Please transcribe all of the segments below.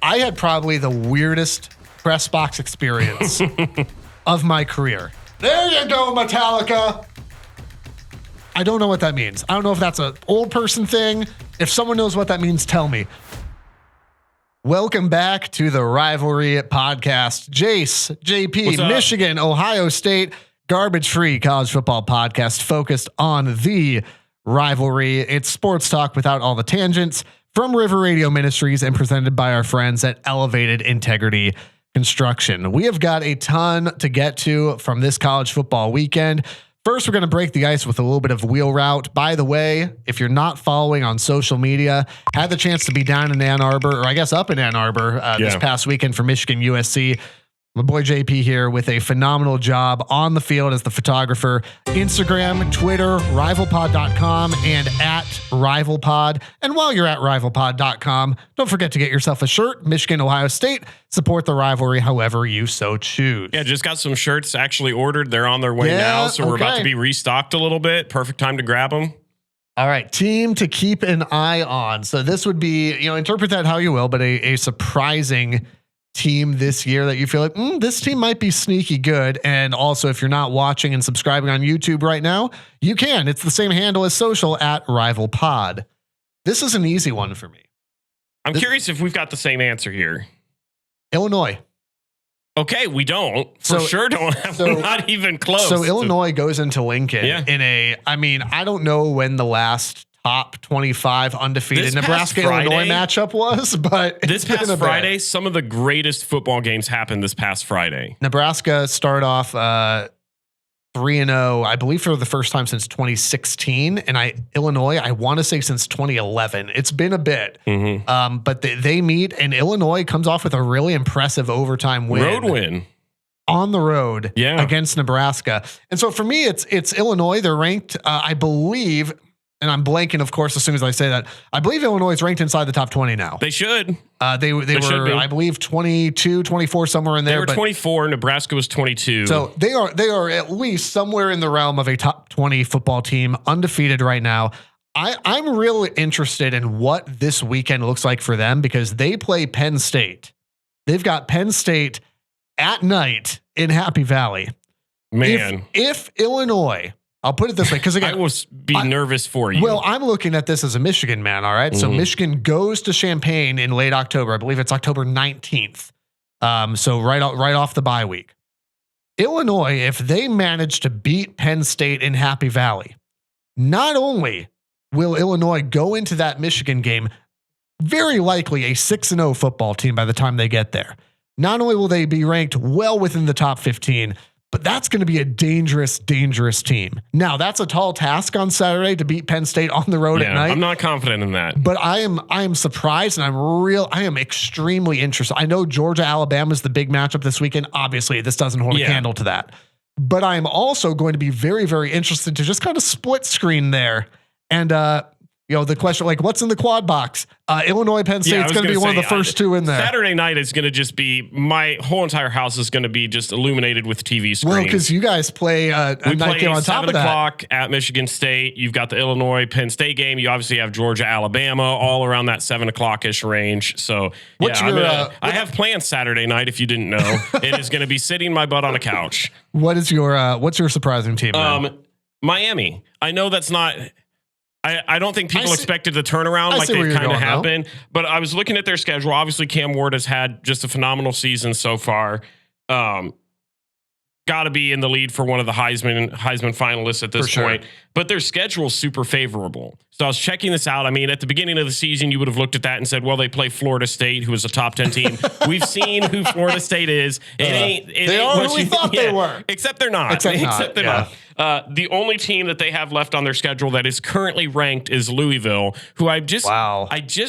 I had probably the weirdest press box experience of my career. There you go, Metallica. I don't know what that means. I don't know if that's an old person thing. If someone knows what that means, tell me. Welcome back to the Rivalry Podcast. Jace, JP, Michigan, Ohio State, garbage-free college football podcast focused on the rivalry. It's sports talk without all the tangents from River Radio Ministries and presented by our friends at Elevated Integrity Construction. We have got a ton to get to from this college football weekend. First, we're going to break the ice with a little bit of wheel route. By the way, if you're not following on social media, had the chance to be down in Ann Arbor, or I guess up in Ann Arbor this past weekend for Michigan-USC. My boy JP here with a phenomenal job on the field as the photographer. Instagram, Twitter, rivalpod.com, and at rivalpod. And while you're at rivalpod.com, don't forget to get yourself a shirt. Michigan, Ohio State. Support the rivalry however you so choose. Yeah, just got some shirts actually ordered. They're on their way now, so we're about to be restocked a little bit. Perfect time to grab them. All right, team to keep an eye on. So this would be, interpret that how you will, but a surprising team this year that you feel like this team might be sneaky good. And also, if you're not watching and subscribing on YouTube right now, you can. It's the same handle as social at RivalPod. This is an easy one for me. I'm curious if we've got the same answer here. Illinois. Okay, we don't. For sure don't have. We're not even close. So Illinois goes into Lincoln in I don't know when the last top 25 undefeated Nebraska-Illinois matchup was, but this past Friday, some of the greatest football games happened this past Friday. Nebraska started off 3-0, I believe, for the first time since 2016, and Illinois, I want to say since 2011. It's been a bit, but they meet, and Illinois comes off with a really impressive overtime win. Road win. On the road against Nebraska. And so for me, it's Illinois. They're ranked, I believe, and I'm blanking, of course, as soon as I say that. I believe Illinois is ranked inside the top 20 now. They should. They were, I believe, 22, 24, somewhere in there. They were 24. Nebraska was 22. So they are at least somewhere in the realm of a top 20 football team, undefeated right now. I'm really interested in what this weekend looks like for them because they play Penn State. They've got Penn State at night in Happy Valley. Man. If Illinois... I'll put it this way, because again, I will be nervous for you. Well, I'm looking at this as a Michigan man. All right. So Michigan goes to Champaign in late October. I believe it's October 19th. So right off the bye week. Illinois, if they manage to beat Penn State in Happy Valley, not only will Illinois go into that Michigan game, very likely a 6-0 football team by the time they get there. Not only will they be ranked well within the top 15, but that's going to be a dangerous, dangerous team. Now, that's a tall task on Saturday to beat Penn State on the road at night. I'm not confident in that. But I am surprised, and I am extremely interested. I know Georgia, Alabama is the big matchup this weekend. Obviously, this doesn't hold a candle to that. But I am also going to be very, very interested to just kind of split screen there. And, the question, what's in the quad box? Illinois, Penn State's going to be one of the first two in there. Saturday night is going to just be, my whole entire house is going to be just illuminated with TV screens. Well, because you guys play a night game on top of that. 7 o'clock at Michigan State. You've got the Illinois, Penn State game. You obviously have Georgia, Alabama, all around that 7 o'clock-ish range. So, I have plans Saturday night, if you didn't know. It is going to be sitting my butt on a couch. What's your surprising team? Miami. I know that's not... I don't think people expected the turnaround like they kind of happened, but I was looking at their schedule. Obviously, Cam Ward has had just a phenomenal season so far. Got to be in the lead for one of the Heisman finalists at this point, but their schedule is super favorable. So I was checking this out. I mean, at the beginning of the season, you would have looked at that and said, well, they play Florida State, who is a top 10 team. We've seen who Florida State is. They are who we thought they were. Except they're not. Except they're not. The only team that they have left on their schedule that is currently ranked is Louisville, who I just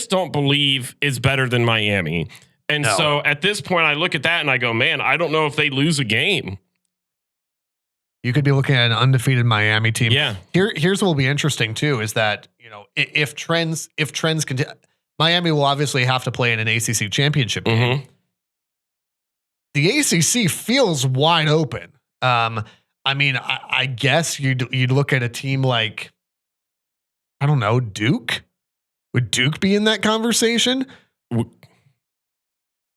don't believe is better than Miami. And so at this point, I look at that and I go, man, I don't know if they lose a game. You could be looking at an undefeated Miami team. Yeah. Here's what will be interesting too is that, if trends continue, Miami will obviously have to play in an ACC championship game. The ACC feels wide open. I guess you'd look at a team like, I don't know, Duke. Would Duke be in that conversation?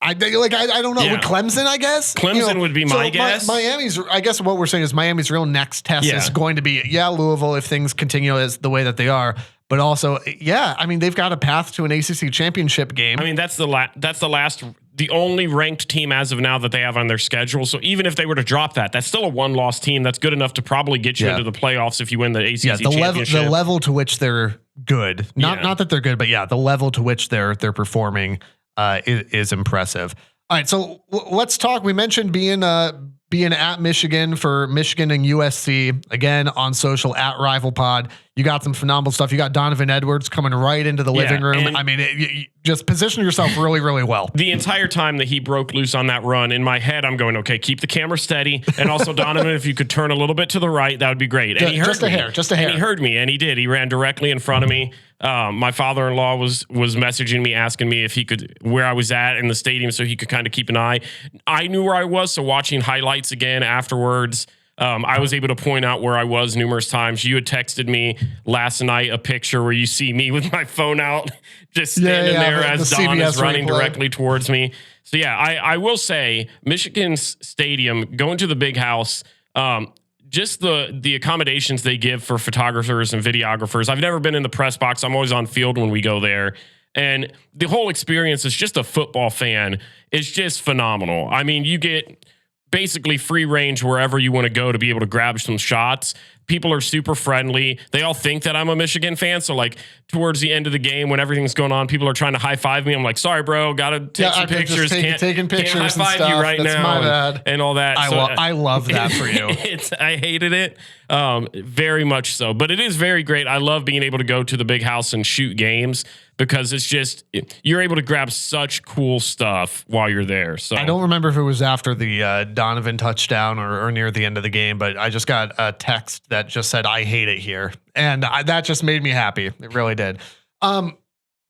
I don't know. Yeah. With Clemson, I guess. Clemson would be my guess. Miami's, I guess what we're saying is Miami's real next test is going to be, Louisville if things continue as the way that they are. But also, I mean, they've got a path to an ACC championship game. I mean, that's the only ranked team as of now that they have on their schedule. So even if they were to drop that, that's still a one-loss team. That's good enough to probably get you into the playoffs if you win the ACC championship. The level to which they're good, not that they're good, but the level to which they're performing is impressive. All right, so let's talk. We mentioned being at Michigan for Michigan and USC again on social at RivalPod. You got some phenomenal stuff. You got Donovan Edwards coming right into the living room. I mean, you just position yourself really, really well. The entire time that he broke loose on that run, in my head, I'm going, okay, keep the camera steady. And also, Donovan, if you could turn a little bit to the right, that would be great. And he heard me. Just a hair. And he heard me, and he did. He ran directly in front of me. My father-in-law was messaging me, asking me if he could, where I was at in the stadium so he could kind of keep an eye. I knew where I was, so watching highlights again afterwards, I was able to point out where I was numerous times. You had texted me last night a picture where you see me with my phone out, just standing there as Don is running directly towards me. So I will say Michigan's stadium, going to the big house, just the accommodations they give for photographers and videographers. I've never been in the press box. I'm always on field when we go there. And the whole experience is just a football fan. It's just phenomenal. I mean, you get basically free range wherever you want to go to be able to grab some shots. People are super friendly. They all think that I'm a Michigan fan. So like towards the end of the game when everything's going on, people are trying to high five me. I'm like, sorry, bro, got to take some pictures. Taking pictures can't high five you right That's now. My bad. And all that. I love that for you. I hated it very much so. But it is very great. I love being able to go to the big house and shoot games because it's just, you're able to grab such cool stuff while you're there. So I don't remember if it was after the Donovan touchdown or near the end of the game, but I just got a text that just said, I hate it here. And that just made me happy. It really did.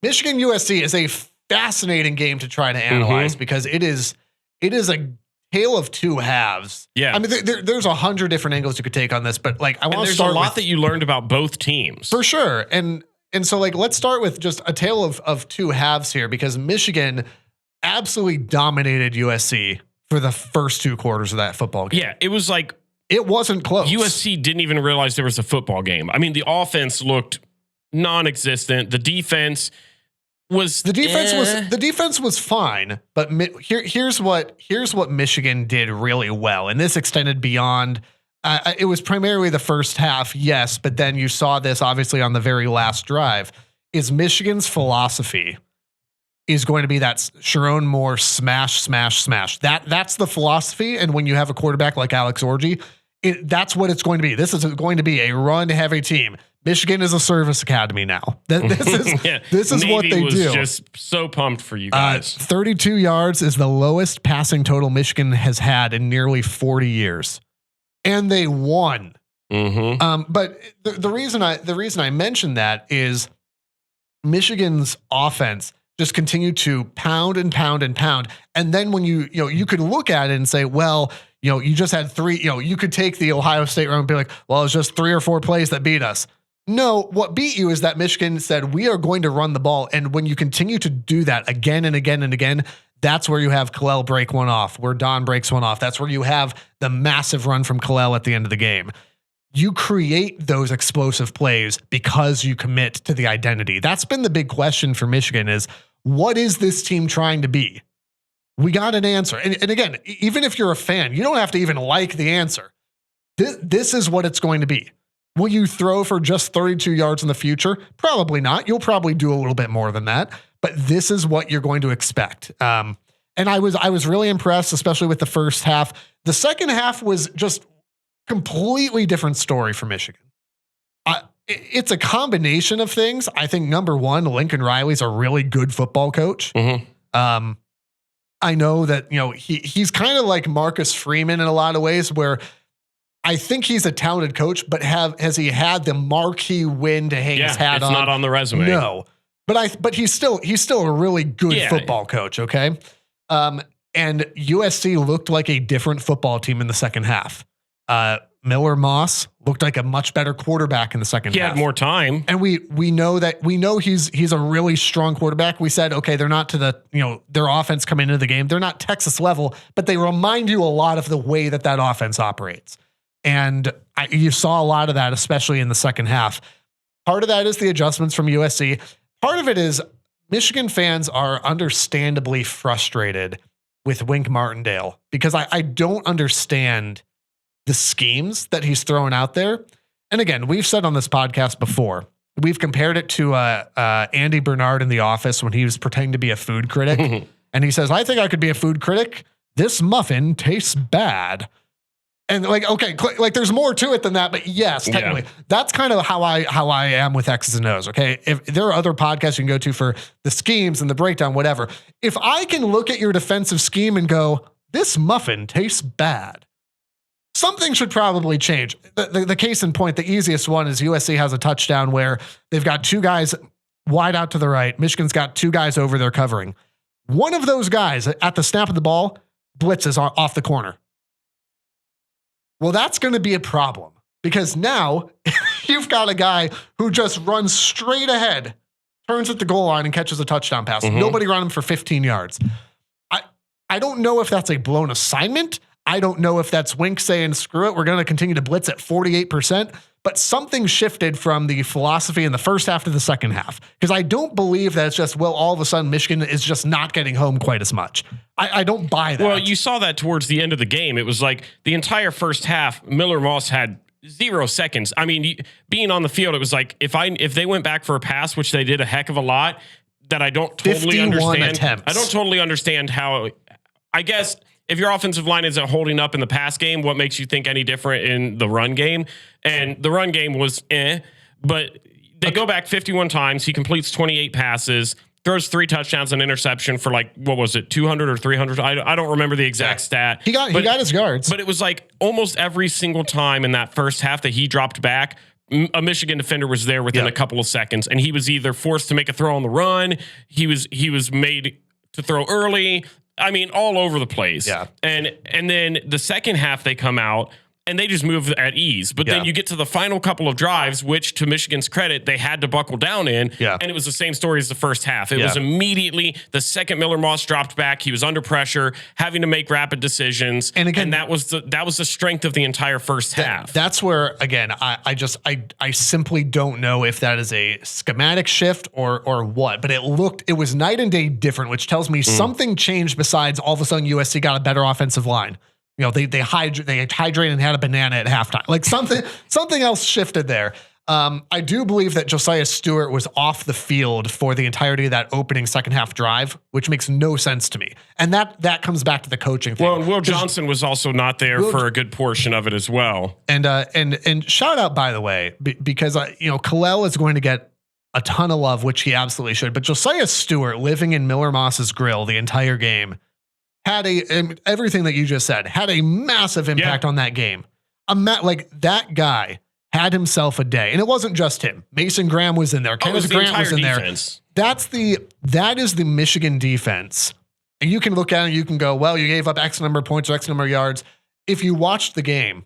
Michigan-USC is a fascinating game to try to analyze because it is a tale of two halves. Yeah. I mean, there's 100 different angles you could take on this, but like, I want to start there's a lot that you learned about both teams. For sure. And so like, let's start with just a tale of two halves here because Michigan absolutely dominated USC for the first two quarters of that football game. Yeah. It was like, it wasn't close. USC didn't even realize there was a football game. I mean, the offense looked non-existent. The defense was fine, but here's what Michigan did really well, and this extended beyond. It was primarily the first half, yes, but then you saw this obviously on the very last drive. Is Michigan's philosophy is going to be that Sherrone Moore smash, smash, smash. That's the philosophy, and when you have a quarterback like Alex Orji, that's what it's going to be. This is going to be a run-heavy team. Michigan is a service academy now. This is what they do. Just so pumped for you guys. 32 yards is the lowest passing total Michigan has had in nearly 40 years, and they won. But the reason I mention that is Michigan's offense just continued to pound and pound and pound, and then when you could look at it and say, well, you just had three. You could take the Ohio State run and be like, well, it's just 3 or 4 plays that beat us. No, what beat you is that Michigan said, we are going to run the ball. And when you continue to do that again and again and again, that's where you have Kalel break one off, where Don breaks one off. That's where you have the massive run from Kalel at the end of the game. You create those explosive plays because you commit to the identity. That's been the big question for Michigan is, what is this team trying to be? We got an answer. And again, even if you're a fan, you don't have to even like the answer. This is what it's going to be. Will you throw for just 32 yards in the future? Probably not. You'll probably do a little bit more than that, but this is what you're going to expect. And I was really impressed, especially with the first half. The second half was just completely different story for Michigan. It's a combination of things. I think number one, Lincoln Riley's a really good football coach. I know that, he's kind of like Marcus Freeman in a lot of ways where I think he's a talented coach, but has he had the marquee win to hang his hat on? It's not on the resume. No, but he's still a really good football coach. Okay. And USC looked like a different football team in the second half. Miller Moss looked like a much better quarterback in the second half. He had more time. And we know he's a really strong quarterback. We said, okay, they're not to their offense coming into the game. They're not Texas level, but they remind you a lot of the way that offense operates. And you saw a lot of that, especially in the second half. Part of that is the adjustments from USC. Part of it is Michigan fans are understandably frustrated with Wink Martindale because I don't understand the schemes that he's throwing out there. And again, we've said on this podcast before, we've compared it to Andy Bernard in The Office when he was pretending to be a food critic. And he says, I think I could be a food critic. This muffin tastes bad. And there's more to it than that, but yes, technically, that's kind of how I am with X's and O's. Okay, if there are other podcasts you can go to for the schemes and the breakdown, whatever. If I can look at your defensive scheme and go, this muffin tastes bad, something should probably change. The case in point, the easiest one is USC has a touchdown where they've got two guys wide out to the right. Michigan's got two guys over their covering. One of those guys at the snap of the ball blitzes off the corner. Well, that's going to be a problem because now you've got a guy who just runs straight ahead, turns at the goal line and catches a touchdown pass. Nobody run him for 15 yards. I don't know if that's a blown assignment. I don't know if that's Wink saying, screw it, we're going to continue to blitz at 48%, but something shifted from the philosophy in the first half to the second half. Because I don't believe that it's just, all of a sudden Michigan is just not getting home quite as much. I don't buy that. Well, you saw that towards the end of the game. It was like the entire first half, Miller Moss had 0 seconds. I mean, being on the field, it was like if they went back for a pass, which they did a heck of a lot, that I don't totally understand. Attempts. I don't totally understand how, I guess, if your offensive line isn't holding up in the pass game, what makes you think any different in the run game? And the run game was but they go back 51 times. He completes 28 passes, throws 3 touchdowns and interception for 200 or 300. I don't remember the exact stat. He got his yards. But it was like almost every single time in that first half that he dropped back, a Michigan defender was there within a couple of seconds, and he was either forced to make a throw on the run, he was made to throw early. I mean, all over the place. Yeah. And then the second half they come out and they just move at ease. But then you get to the final couple of drives, which to Michigan's credit, they had to buckle down in. Yeah. And it was the same story as the first half. It was immediately the second Miller Moss dropped back. He was under pressure, having to make rapid decisions. And again, that was the strength of the entire first half. That's where, again, I simply don't know if that is a schematic shift or what, but it was night and day different, which tells me something changed besides all of a sudden USC got a better offensive line. They hydrated and had a banana at halftime. Like something else shifted there. I do believe that Josiah Stewart was off the field for the entirety of that opening second half drive, which makes no sense to me. And that comes back to the coaching thing. Well, and Will Johnson was also not there for a good portion of it as well. And shout out, by the way, because Kalel is going to get a ton of love, which he absolutely should. But Josiah Stewart living in Miller Moss's grill the entire game had everything that you just said had a massive impact on that game. That guy had himself a day, and it wasn't just him. Mason Graham was in there. Kenneth Grant was in defense. There. That is the Michigan defense. And you can look at it and you can go, well, you gave up X number of points or X number of yards. If you watched the game,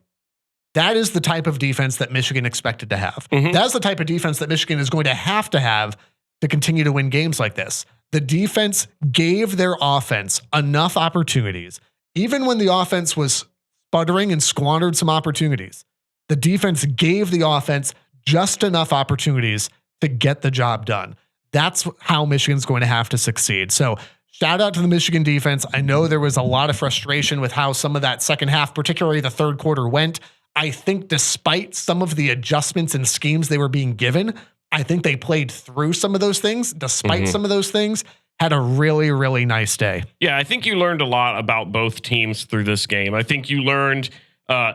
that is the type of defense that Michigan expected to have. That's the type of defense that Michigan is going to have to continue to win games like this. The defense gave their offense enough opportunities, even when the offense was sputtering and squandered some opportunities. The defense gave the offense just enough opportunities to get the job done. That's how Michigan's going to have to succeed. So shout out to the Michigan defense. I know there was a lot of frustration with how some of that second half, particularly the third quarter, went. I think despite some of the adjustments and schemes they were being given, I think they played through some of those things, despite some of those things, had a really, really nice day. Yeah, I think you learned a lot about both teams through this game. I think you learned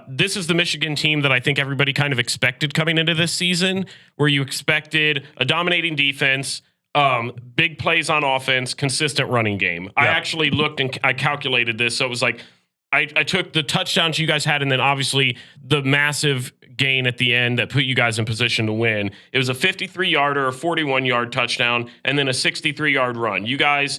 this is the Michigan team that I think everybody kind of expected coming into this season, where you expected a dominating defense, big plays on offense, consistent running game. I actually looked and I calculated this. So it was like, I took the touchdowns you guys had and then obviously the massive gain at the end that put you guys in position to win. It was a 53-yarder, a 41-yard touchdown, and then a 63-yard run. You guys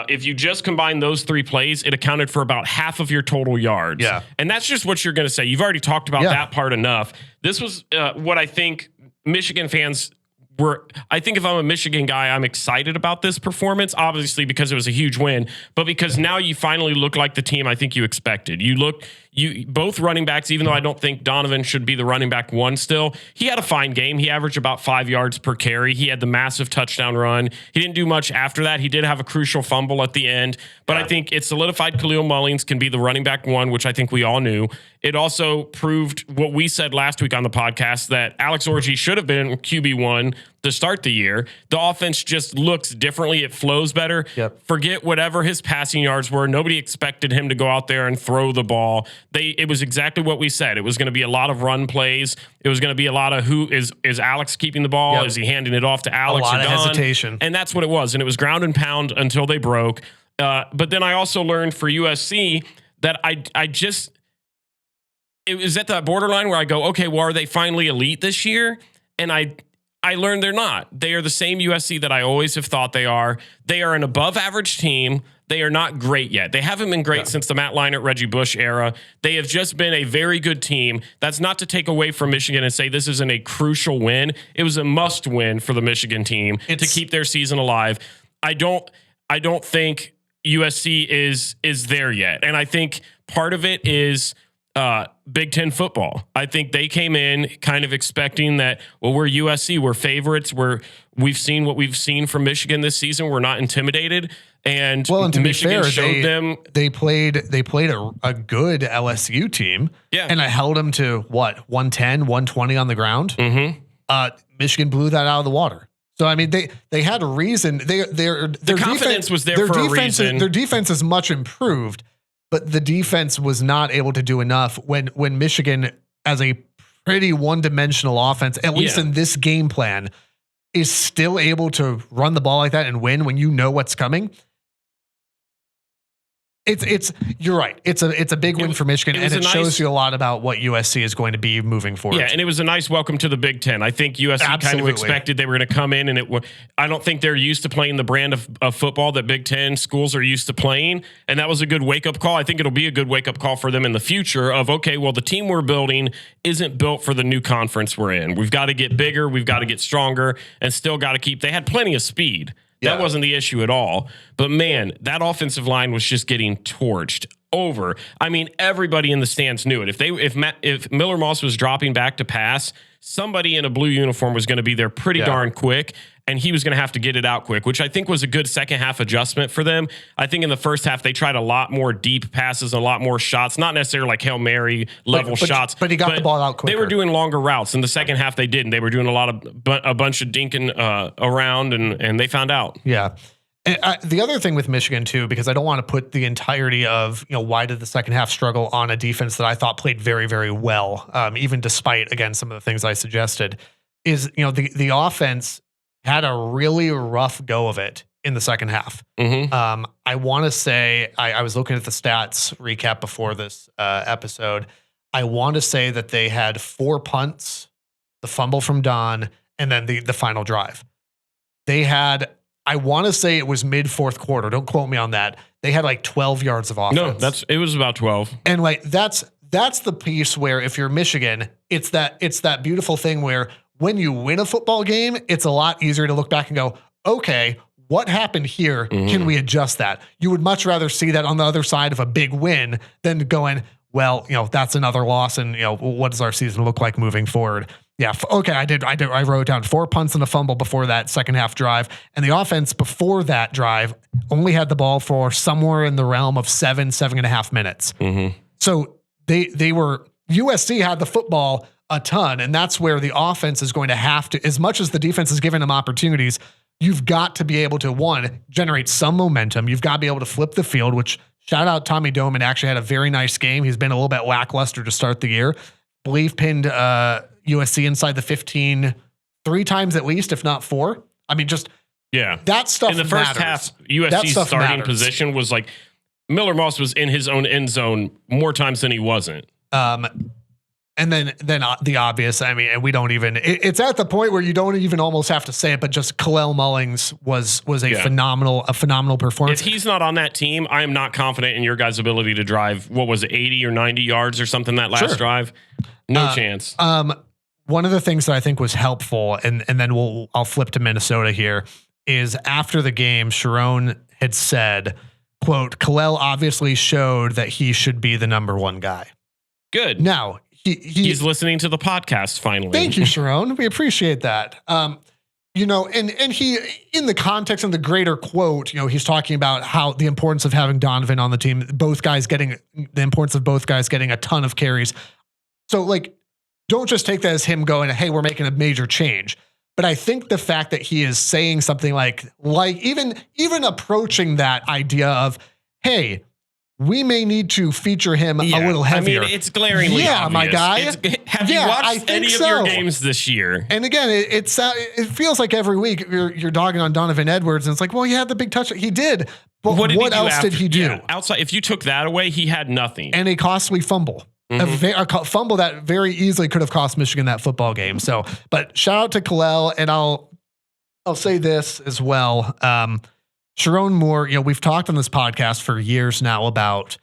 if you just combine those 3 plays, it accounted for about half of your total yards. Yeah. And that's just what you're going to say. You've already talked about that part enough. This was what I think Michigan fans I think if I'm a Michigan guy, I'm excited about this performance, obviously because it was a huge win, but because now you finally look like the team I think you expected. Both running backs, even though I don't think Donovan should be the running back 1 still, he had a fine game. He averaged about 5 yards per carry. He had the massive touchdown run. He didn't do much after that. He did have a crucial fumble at the end, but I think it solidified Kalel Mullings can be the running back 1, which I think we all knew. It also proved what we said last week on the podcast, that Alex Orji should have been QB1 to start the year. The offense just looks differently. It flows better. Yep. Forget whatever his passing yards were. Nobody expected him to go out there and throw the ball. It was exactly what we said. It was going to be a lot of run plays. It was going to be a lot of who is Alex keeping the ball? Yep. Is he handing it off to Alex? A lot of hesitation. And that's what it was. And it was ground and pound until they broke. But then I also learned for USC that it was at that borderline where I go, okay, well, are they finally elite this year? And I learned they're not. They are the same USC that I always have thought they are. They are an above average team. They are not great yet. They haven't been great since the Matt Leinart, Reggie Bush era. They have just been a very good team. That's not to take away from Michigan and say this isn't a crucial win. It was a must win for the Michigan team to keep their season alive. I don't think USC is there yet. And I think part of it is Big Ten football. I think they came in kind of expecting that, well, we're USC, we're favorites, we've seen what we've seen from Michigan this season. We're not intimidated. And to Michigan be fair, showed them they played a good LSU team. Yeah. And I held them to 110, 120 on the ground. Mm-hmm. Michigan blew that out of the water. So I mean, they had a reason. Their confidence was there for a reason. Their defense is much improved, but the defense was not able to do enough when Michigan, as a pretty one-dimensional offense, at least in this game plan, is still able to run the ball like that and win when you know what's coming. You're right. It's a big win for Michigan, and it shows you a lot about what USC is going to be moving forward. Yeah, and it was a nice welcome to the Big Ten. I think USC kind of expected they were going to come in, and I don't think they're used to playing the brand of football that Big Ten schools are used to playing, and that was a good wake-up call. I think it'll be a good wake-up call for them in the future of, okay, well, the team we're building isn't built for the new conference we're in. We've got to get bigger, we've got to get stronger, and still got to keep – they had plenty of speed. That wasn't the issue at all. But, man, that offensive line was just getting torched over. I mean, everybody in the stands knew it. If Miller Moss was dropping back to pass, somebody in a blue uniform was going to be there pretty darn quick, and he was going to have to get it out quick, which I think was a good second-half adjustment for them. I think in the first half, they tried a lot more deep passes, a lot more shots, not necessarily like Hail Mary level shots. But he got the ball out quicker. They were doing longer routes. In the second half, they didn't. They were doing a bunch of dinking around, and they found out. Yeah. And the other thing with Michigan, too, because I don't want to put the entirety of, why did the second half struggle on a defense that I thought played very, very well, even despite, again, some of the things I suggested, is, the offense had a really rough go of it in the second half. Mm-hmm. I want to say, I was looking at the stats recap before this episode. I want to say that they had 4 punts, the fumble from Don, and then the final drive. They had, I want to say it was mid fourth quarter. Don't quote me on that. They had like 12 yards of offense. No, it was about 12. And that's the piece where if you're Michigan, it's that beautiful thing where when you win a football game, it's a lot easier to look back and go, okay, what happened here? Mm-hmm. Can we adjust that? You would much rather see that on the other side of a big win than going, well, that's another loss. And, what does our season look like moving forward? Yeah. Okay. I wrote down 4 punts and a fumble before that second half drive. And the offense before that drive only had the ball for somewhere in the realm of 7.5 minutes. Mm-hmm. So USC had the football a ton. And that's where the offense is going to have to, as much as the defense is giving them opportunities, you've got to be able to, one, generate some momentum. You've got to be able to flip the field, which shout out Tommy Doman, actually had a very nice game. He's been a little bit lackluster to start the year. Believe pinned USC inside the 15 3 times at least, if not 4. I mean, just that stuff in the first half, USC's starting position was like Miller Moss was in his own end zone more times than he wasn't. And then the obvious, I mean, and we don't even, it's at the point where you don't even almost have to say it, but just Kalel Mullings was a phenomenal performance. If he's not on that team, I am not confident in your guys' ability to drive, what was it, 80 or 90 yards or something that last drive? No chance. One of the things that I think was helpful, and then I'll flip to Minnesota here, is after the game, Sherrone had said, quote, Kalel obviously showed that he should be the number one guy. Good. Now, he's listening to the podcast finally. Thank you, Sherrone. We appreciate that. You know, and he, in the context of the greater quote, you know, he's talking about how the importance of having Donovan on the team, the importance of both guys getting a ton of carries. So, like, don't just take that as him going, hey, we're making a major change. But I think the fact that he is saying something like even approaching that idea of, hey, we may need to feature him a little heavier. I mean, it's glaringly obvious. My guy. Have you watched any of your games this year? And again, it feels like every week you're dogging on Donovan Edwards, and it's like, well, he had the big touch. He did. But what else did he do? Yeah, outside, if you took that away, he had nothing. And a costly fumble. A fumble that very easily could have cost Michigan that football game. So, but shout out to Kalel, and I'll say this as well. Sherrone Moore, you know, we've talked on this podcast for years now about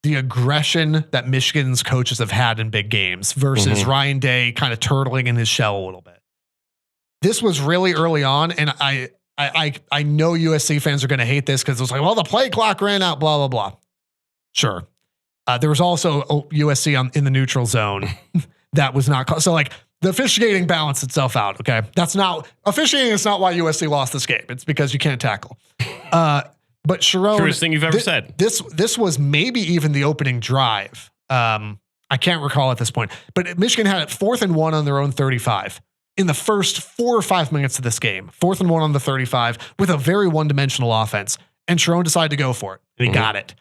the aggression that Michigan's coaches have had in big games versus Ryan Day kind of turtling in his shell a little bit. This was really early on, and I know USC fans are going to hate this because it was like, well, the play clock ran out, blah, blah, blah. Sure. There was also USC in the neutral zone that was not called. So, like, the officiating balanced itself out. Okay. Officiating is not why USC lost this game. It's because you can't tackle. But Sherrone, truest thing you've ever said. This was maybe even the opening drive. I can't recall at this point, but Michigan had it 4th and 1 on their own 35 in the first 4 or 5 minutes of this game. 4th and 1 on the 35 with a very one-dimensional offense. And Sherrone decided to go for it. And he got it.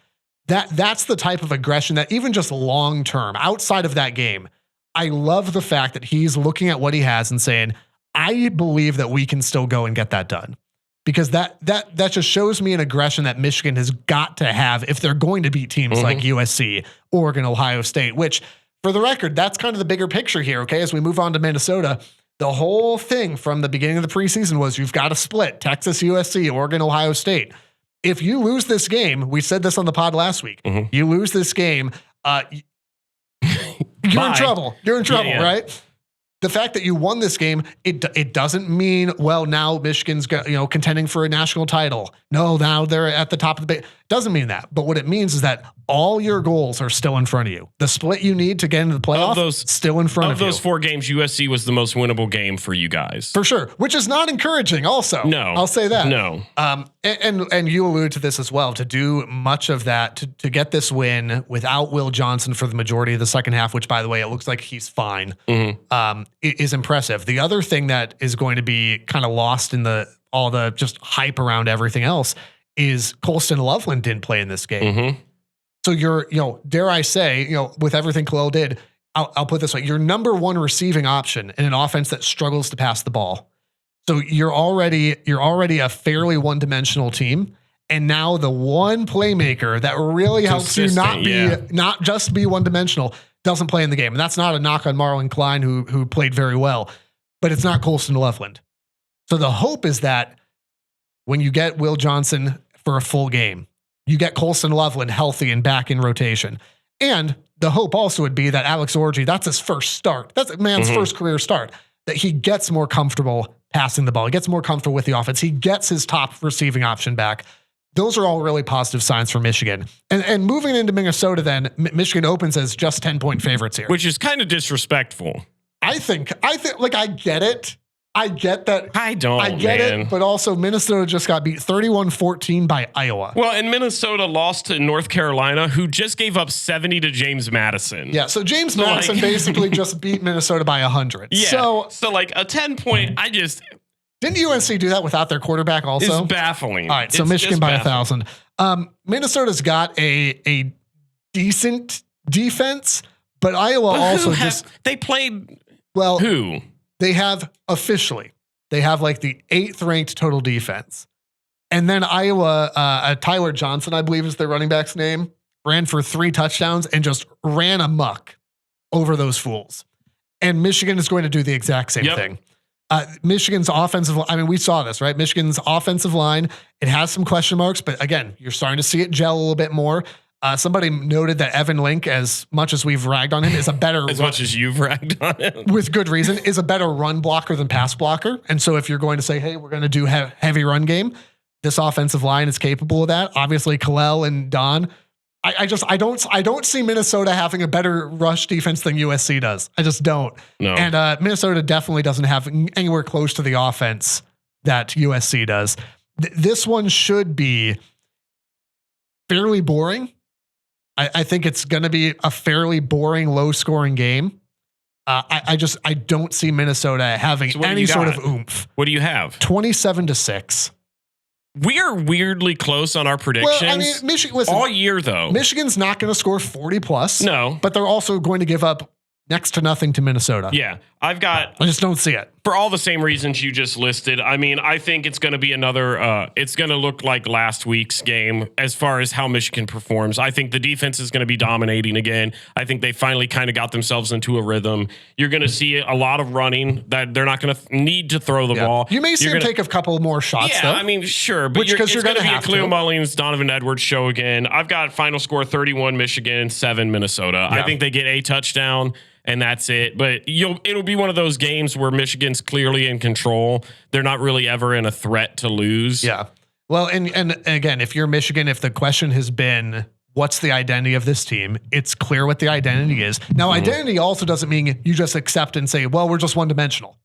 That's the type of aggression that even just long term outside of that game, I love the fact that he's looking at what he has and saying, I believe that we can still go and get that done, because that just shows me an aggression that Michigan has got to have if they're going to beat teams like USC, Oregon, Ohio State, which for the record, that's kind of the bigger picture here. Okay. As we move on to Minnesota, the whole thing from the beginning of the preseason was you've got to split Texas, USC, Oregon, Ohio State. If you lose this game, we said this on the pod last week, you lose this game, you're in trouble. You're in trouble, right? The fact that you won this game, it doesn't mean, well, now Michigan's contending for a national title. No, now they're at the top of the doesn't mean that. But what it means is that all your goals are still in front of you. The split you need to get into the playoffs, still in front of you. Of those 4 games, USC was the most winnable game for you guys. For sure, which is not encouraging also. No. I'll say that. No. And you allude to this as well, to do much of that, to get this win without Will Johnson for the majority of the second half, which, by the way, it looks like he's fine, is impressive. The other thing that is going to be kind of lost in all the just hype around everything else is Colston Loveland didn't play in this game. So you're, dare I say, with everything Kalel did, I'll put it this way, your number one receiving option in an offense that struggles to pass the ball. So you're already a fairly one-dimensional team. And now the one playmaker that really helps you not just be one-dimensional doesn't play in the game. And that's not a knock on Marlon Klein, who played very well, but it's not Colston Loveland. So the hope is that when you get Will Johnson for a full game, you get Colston Loveland healthy and back in rotation. And the hope also would be that Alex Orji, that's his first start. That's a man's first career start, that he gets more comfortable passing the ball. He gets more comfortable with the offense. He gets his top receiving option back. Those are all really positive signs for Michigan. And moving into Minnesota, then Michigan opens as just 10-point favorites here, which is kind of disrespectful. I think like, I get it. I get that. I get it. But also Minnesota just got beat 31-14 by Iowa. Well, and Minnesota lost to North Carolina, who just gave up 70 to James Madison. Yeah. So James Madison basically just beat Minnesota by 100. Yeah. So like a 10-point, didn't UNC do that without their quarterback also? It's baffling. All right. So Michigan by 1,000. Minnesota's got a decent defense, but Iowa they played who? They have like the 8th ranked total defense. And then Iowa, Tyler Johnson, I believe is their running back's name, ran for 3 touchdowns and just ran amok over those fools. And Michigan is going to do the exact same thing. Michigan's offensive line, I mean, we saw this, right? Michigan's offensive line, it has some question marks, but again, you're starting to see it gel a little bit more. Somebody noted that Evan Link, as much as we've ragged on him, is a better much as you've ragged on him with good reason, is a better run blocker than pass blocker. And so if you're going to say, hey, we're going to do heavy run game, this offensive line is capable of that. Obviously, Kalel and Don. I don't see Minnesota having a better rush defense than USC does. I just don't. No. And Minnesota definitely doesn't have anywhere close to the offense that USC does. This one should be fairly boring. I think it's going to be a fairly boring, low-scoring game. I don't see Minnesota having any sort of oomph. What do you have? 27-6. We are weirdly close on our predictions. Well, I mean, Michigan, listen, all year though. Michigan's not going to score 40 plus. No, but they're also going to give up next to nothing to Minnesota. Yeah, I just don't see it for all the same reasons you just listed. I mean, I think it's going to be another. It's going to look like last week's game as far as how Michigan performs. I think the defense is going to be dominating again. I think they finally kind of got themselves into a rhythm. You're going to see a lot of running that they're not going to need to throw the ball. You may see them take a couple more shots. Yeah, though. I mean, sure, but it's going to be a Kalel Mullings, Donovan Edwards show again. I've got final score 31 Michigan, 7 Minnesota. Yeah. I think they get a touchdown. And that's it. But it'll be one of those games where Michigan's clearly in control. They're not really ever in a threat to lose. Yeah. Well, and again, if you're Michigan, if the question has been, what's the identity of this team? It's clear what the identity is. Now, identity also doesn't mean you just accept and say, well, we're just one dimensional.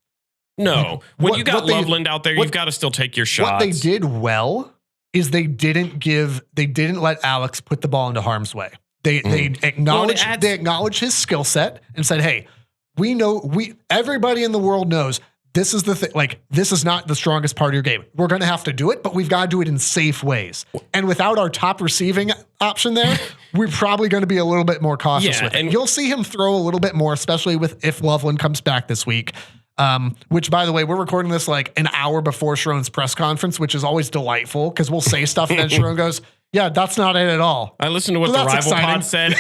No. When you got Loveland out there, you've got to still take your shots. What they did well is they didn't let Alex put the ball into harm's way. They acknowledged his skill set and said, hey, everybody in the world knows this is the thing. Like, this is not the strongest part of your game. We're going to have to do it, but we've got to do it in safe ways. And without our top receiving option there, we're probably going to be a little bit more cautious with it. And you'll see him throw a little bit more, especially if Loveland comes back this week. Which, by the way, we're recording this like an hour before Sherrone's press conference, which is always delightful because we'll say stuff and then Sherrone goes, yeah, that's not it at all. I listened to what the rival pod said.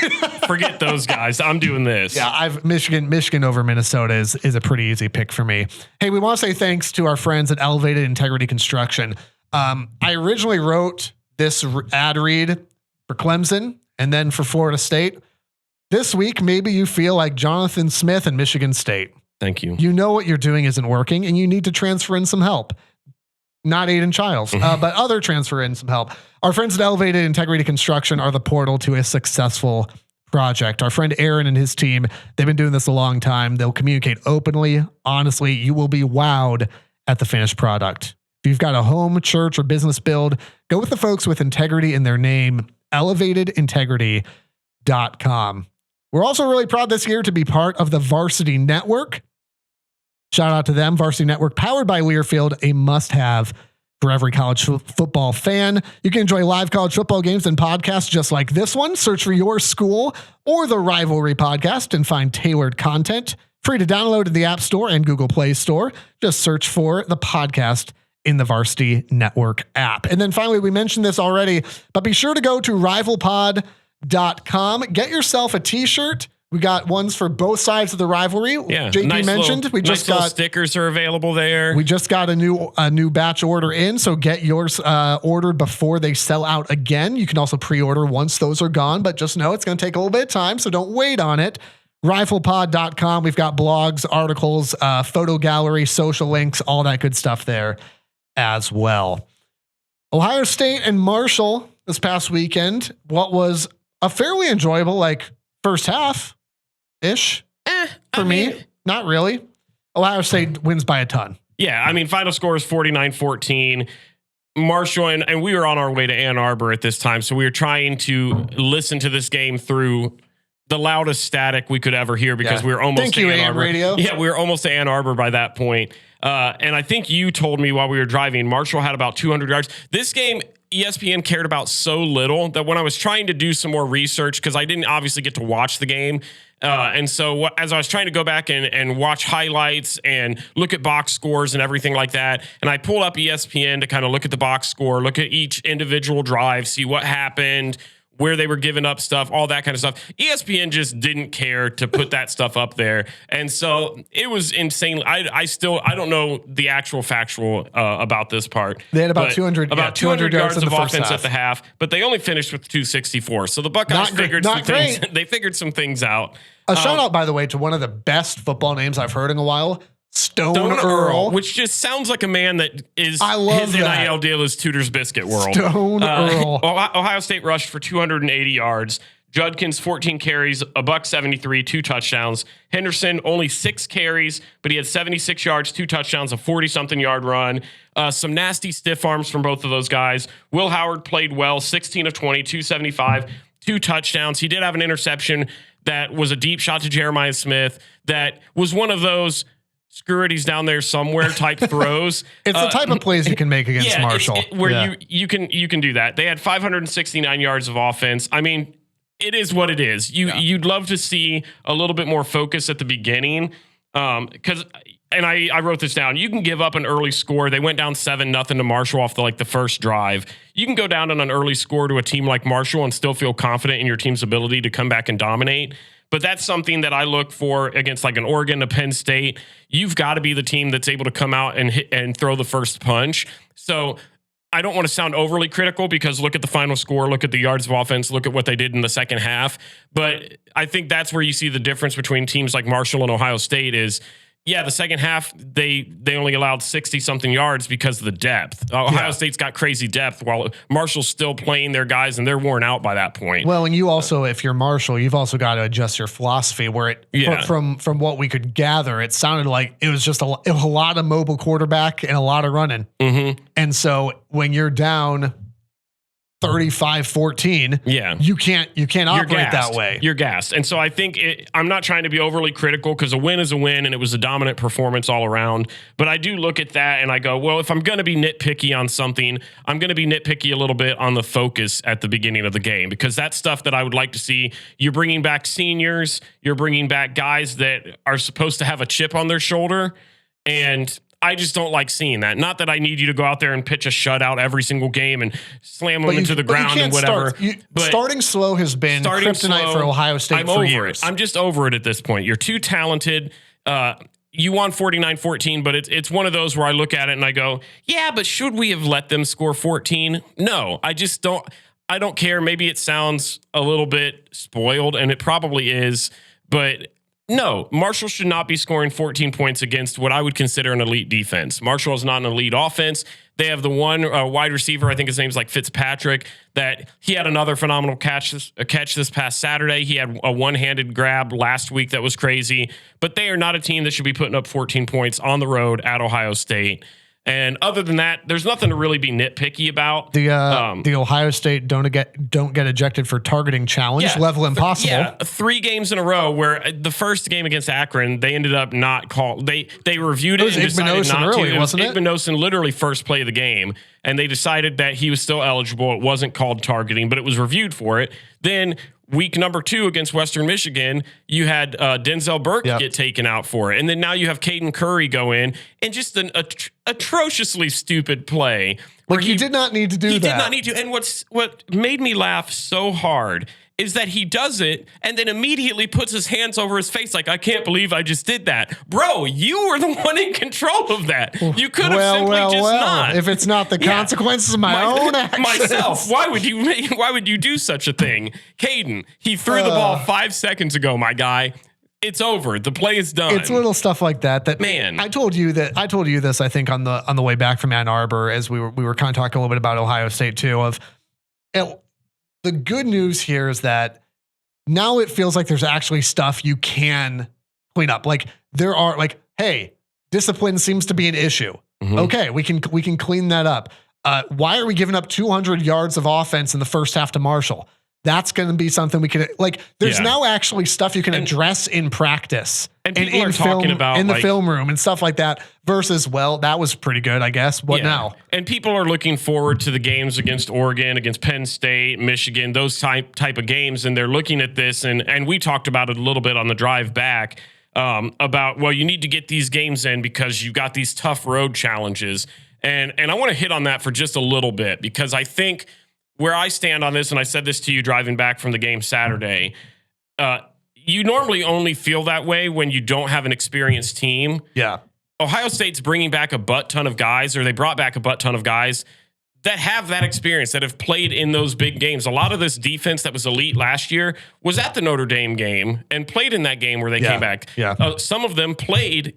Forget those guys. I'm doing this. Yeah, Michigan over Minnesota is a pretty easy pick for me. Hey, we want to say thanks to our friends at Elevated Integrity Construction. I originally wrote this ad read for Clemson and then for Florida State. This week, maybe you feel like Jonathan Smith and Michigan State. Thank you. You know what you're doing isn't working and you need to transfer in some help. Not Aidan Chiles, but other transfer in some help. Our friends at Elevated Integrity Construction are the portal to a successful project. Our friend Aaron and his team, they've been doing this a long time. They'll communicate openly. Honestly, you will be wowed at the finished product. If you've got a home, church, or business build, go with the folks with integrity in their name, elevatedintegrity.com. We're also really proud this year to be part of the Varsity Network. Shout out to them. Varsity Network, powered by Learfield, a must-have for every college football fan. You can enjoy live college football games and podcasts just like this one. Search for your school or the Rivalry podcast and find tailored content. Free to download in the App Store and Google Play Store. Just search for the podcast in the Varsity Network app. And then finally, we mentioned this already, but be sure to go to rivalpod.com. Get yourself a t-shirt. We got ones for both sides of the rivalry. Yeah, JP mentioned we just got stickers are available there. We just got a new batch order in, so get yours ordered before they sell out again. You can also pre-order once those are gone, but just know it's going to take a little bit of time, so don't wait on it. Riflepod.com. We've got blogs, articles, photo gallery, social links, all that good stuff there as well. Ohio State and Marshall this past weekend. What was a fairly enjoyable first half. Ish for me. Not really. Ohio State wins by a ton. Yeah, I mean, final score is 49-14. Marshall and we were on our way to Ann Arbor at this time, so we were trying to listen to this game through the loudest static we could ever hear because we were almost to Ann Arbor. Radio. Yeah, we were almost to Ann Arbor by that point. And I think you told me while we were driving, Marshall had about 200 yards. This game, ESPN cared about so little that when I was trying to do some more research, because I didn't obviously get to watch the game, and so as I was trying to go back and watch highlights and look at box scores and everything like that, and I pulled up ESPN to kind of look at the box score, look at each individual drive, see what happened, where they were giving up stuff, all that kind of stuff. ESPN just didn't care to put that stuff up there. And so it was insane. I don't know the actual factual about this part. They had about 200 yards of offense half. at the half, but they only finished with 264. So the Buckeyes figured some things. They figured some things out. A shout out, by the way, to one of the best football names I've heard in a while. Stone Earl, which just sounds like a man that is I love his that. NIL deal is Tudor's biscuit world. Stone Earl. Ohio State rushed for 280 yards. Judkins 14 carries, $173, 2 touchdowns. Henderson only 6 carries, but he had 76 yards, 2 touchdowns, a 40-something yard run. Some nasty stiff arms from both of those guys. Will Howard played well, 16 of 20, 275, 2 touchdowns. He did have an interception that was a deep shot to Jeremiah Smith that was one of those screw it, he's down there somewhere type throws. It's the type of plays you can make against Marshall. You can do that. They had 569 yards of offense. I mean, it is what it is. You'd love to see a little bit more focus at the beginning. Because I wrote this down. You can give up an early score. They went down 7-0 to Marshall off the first drive. You can go down on an early score to a team like Marshall and still feel confident in your team's ability to come back and dominate. But that's something that I look for against like an Oregon, a Penn State. You've got to be the team that's able to come out and hit and throw the first punch. So I don't want to sound overly critical because look at the final score, look at the yards of offense, look at what they did in the second half. But I think that's where you see the difference between teams like Marshall and Ohio State is, the second half, they only allowed 60-something yards because of the depth. Ohio State's got crazy depth while Marshall's still playing their guys, and they're worn out by that point. Well, and you also, if you're Marshall, you've also got to adjust your philosophy where from what we could gather, it sounded like it was just a lot of mobile quarterback and a lot of running. Mm-hmm. And so when you're down 35-14, you can't operate that way. You're gassed. And so I think I'm not trying to be overly critical because a win is a win and it was a dominant performance all around. But I do look at that and I go, well, if I'm going to be nitpicky on something, I'm going to be nitpicky a little bit on the focus at the beginning of the game because that's stuff that I would like to see. You're bringing back seniors. You're bringing back guys that are supposed to have a chip on their shoulder. And I just don't like seeing that. Not that I need you to go out there and pitch a shutout every single game and slam them into the ground and whatever. Starting slow has been kryptonite for Ohio State for years. I'm just over it at this point. You're too talented. You won 49-14, but it's one of those where I look at it and I go, yeah, but should we have let them score 14? No, I just don't. I don't care. Maybe it sounds a little bit spoiled, and it probably is, but no, Marshall should not be scoring 14 points against what I would consider an elite defense. Marshall is not an elite offense. They have the one wide receiver, I think his name's like Fitzpatrick, that he had another phenomenal catch this past Saturday. He had a one-handed grab last week that was crazy. But they are not a team that should be putting up 14 points on the road at Ohio State. And other than that, there's nothing to really be nitpicky about. The Ohio State don't get ejected for targeting challenge, level impossible. Yeah, 3 games in a row where the first game against Akron, they ended up not called. They reviewed it and decided not to. It was Igbenogson literally first play of the game, and they decided that he was still eligible. It wasn't called targeting, but it was reviewed for it. Then week number 2 against Western Michigan, you had Denzel Burke get taken out for it. And then now you have Caden Curry go in and just an atrociously stupid play. Like he did not need to do that. He did not need to. And what made me laugh so hard is that he does it and then immediately puts his hands over his face like, I can't believe I just did that. Bro, you were the one in control of that. You could have simply not. If it's not the consequences of my own actions. Myself, why would you do such a thing? Caden, he threw the ball 5 seconds ago, my guy. It's over. The play is done. It's little stuff like that. Man, I told you this, I think, on the way back from Ann Arbor, as we were kind of talking a little bit about Ohio State too, the good news here is that now it feels like there's actually stuff you can clean up. Like there are hey, discipline seems to be an issue. Mm-hmm. Okay, we can clean that up. Why are we giving up 200 yards of offense in the first half to Marshall? That's going to be something we can there's now actually stuff you can address in practice and people are talking about in the film room and stuff like that versus, well, that was pretty good, I guess. What now? And people are looking forward to the games against Oregon, against Penn State, Michigan, those type of games. And they're looking at this and we talked about it a little bit on the drive back about, well, you need to get these games in because you've got these tough road challenges. And I want to hit on that for just a little bit because I think where I stand on this, and I said this to you driving back from the game Saturday, you normally only feel that way when you don't have an experienced team. Yeah. Ohio State's bringing back a butt ton of guys, or they brought back a butt ton of guys that have that experience, that have played in those big games. A lot of this defense that was elite last year was at the Notre Dame game and played in that game where they came back. Yeah. Some of them played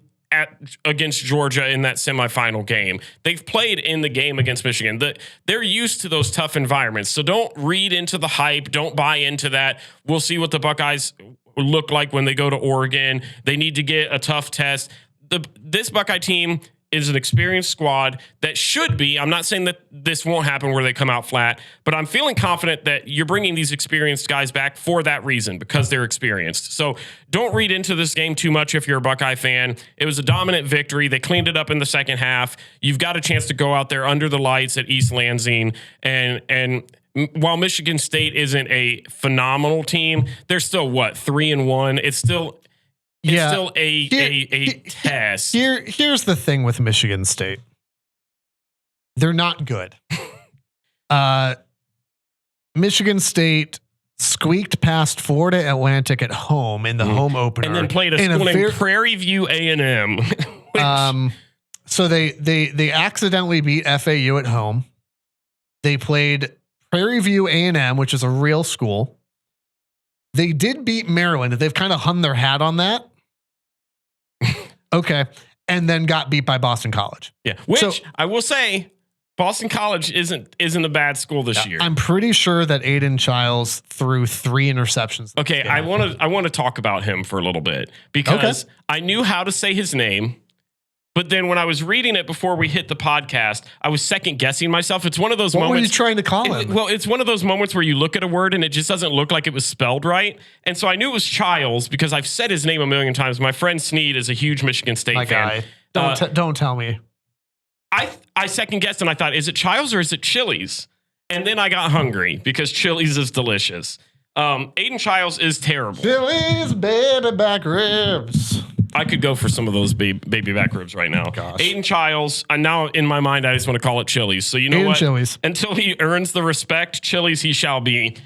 against Georgia in that semifinal game. They've played in the game against Michigan. They're used to those tough environments. So don't read into the hype. Don't buy into that. We'll see what the Buckeyes look like when they go to Oregon. They need to get a tough test. This Buckeye team is an experienced squad that should be. I'm not saying that this won't happen where they come out flat, but I'm feeling confident that you're bringing these experienced guys back for that reason, because they're experienced. So don't read into this game too much if you're a Buckeye fan. It was a dominant victory. They cleaned it up in the second half. You've got a chance to go out there under the lights at East Lansing, and while Michigan State isn't a phenomenal team, they're still 3-1. It's still a test. Here's the thing with Michigan State. They're not good. Michigan State squeaked past Florida Atlantic at home in the home opener, and then played a school named Prairie View A&M. So they accidentally beat FAU at home. They played Prairie View A&M, which is a real school. They did beat Maryland. They've kind of hung their hat on that. Okay. And then got beat by Boston College. Yeah. Which I will say, Boston College isn't a bad school this year. I'm pretty sure that Aidan Chiles threw 3 interceptions. Okay. I want to talk about him for a little bit, because I knew how to say his name. But then when I was reading it before we hit the podcast, I was second guessing myself. It's one of those moments. What were you trying to call him? Well, it's one of those moments where you look at a word and it just doesn't look like it was spelled right. And so I knew it was Chiles because I've said his name a million times. My friend Sneed is a huge Michigan State fan. Don't tell me. I second guessed and I thought, is it Chiles or is it Chili's? And then I got hungry because Chili's is delicious. Aidan Chiles is terrible. Chili's baby back ribs. I could go for some of those baby back ribs right now. Gosh. Aidan Chiles, now in my mind, I just want to call it Chili's. So you know what? Chili's. Until he earns the respect, Chili's he shall be.